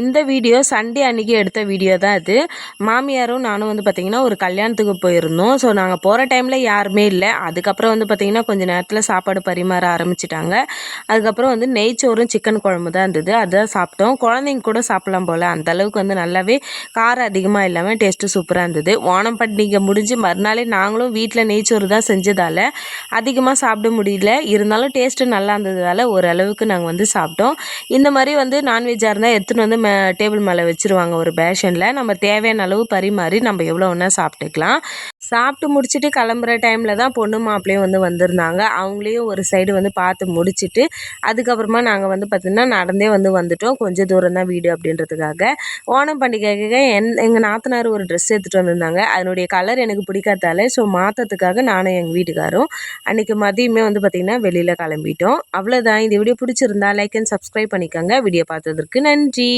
இந்த video Sunday அன்றைக்கி எடுத்த வீடியோ தான் இது. மாமியாரும் நானும் வந்து பார்த்திங்கன்னா ஒரு கல்யாணத்துக்கு போயிருந்தோம். ஸோ நாங்கள் போகிற டைமில் யாருமே இல்லை. அதுக்கப்புறம் வந்து பார்த்திங்கன்னா கொஞ்சம் நேரத்தில் சாப்பாடு பரிமாற ஆரம்பிச்சிட்டாங்க. அதுக்கப்புறம் வந்து நெய்ச்சோறும் சிக்கன் குழம்பு தான் இருந்தது. அதுதான் சாப்பிட்டோம். குழந்தைங்க கூட சாப்பிட்லாம் போல், அந்தளவுக்கு வந்து நல்லாவே காரம் அதிகமாக இல்லாமல் டேஸ்ட்டு சூப்பராக இருந்தது. ஓணம் பண்டிகை முடிஞ்சு மறுநாளே நாங்களும் வீட்டில் நெய்ச்சோறு தான் செஞ்சதால் அதிகமாக சாப்பிட முடியல. இருந்தாலும் டேஸ்ட்டு நல்லா இருந்ததால் ஓரளவுக்கு நாங்கள் வந்து சாப்பிட்டோம். இந்த மாதிரி வந்து நான்வெஜ்ஜாக இருந்தால் எடுத்துகிட்டு வந்து டேபிள் மேலே வச்சுருவாங்க ஒரு பேஷனில். நம்ம தேவையான அளவு பரிமாறி நம்ம எவ்வளோ ஒன்றா சாப்பிட்டுக்கலாம். சாப்பிட்டு முடிச்சுட்டு கிளம்புற டைமில் தான் பொண்ணு மாப்பிள்ளையும் வந்து வந்திருந்தாங்க. அவங்களையும் ஒரு சைடு வந்து பார்த்து முடிச்சுட்டு அதுக்கப்புறமா நாங்கள் வந்து பார்த்திங்கன்னா நடந்தே வந்துட்டோம். கொஞ்சம் தூரம் தான் வீடு அப்படின்றதுக்காக. ஓணம் பண்டிகைக்கு எங்கள் நாத்தனார் ஒரு ட்ரெஸ் எடுத்துகிட்டு வந்திருந்தாங்க. அதனுடைய கலர் எனக்கு பிடிக்காதால ஸோ மாற்றத்துக்காக நானும் எங்கள் வீட்டுக்காரும் அன்றைக்கி மதியமே வந்து பார்த்திங்கன்னா வெளியில் கிளம்பிட்டோம். அவ்வளோதான். இந்த வீடியோ பிடிச்சிருந்தா லைக் அண்ட் சப்ஸ்கிரைப் பண்ணிக்கோங்க. வீடியோ பார்த்ததற்கு நன்றி.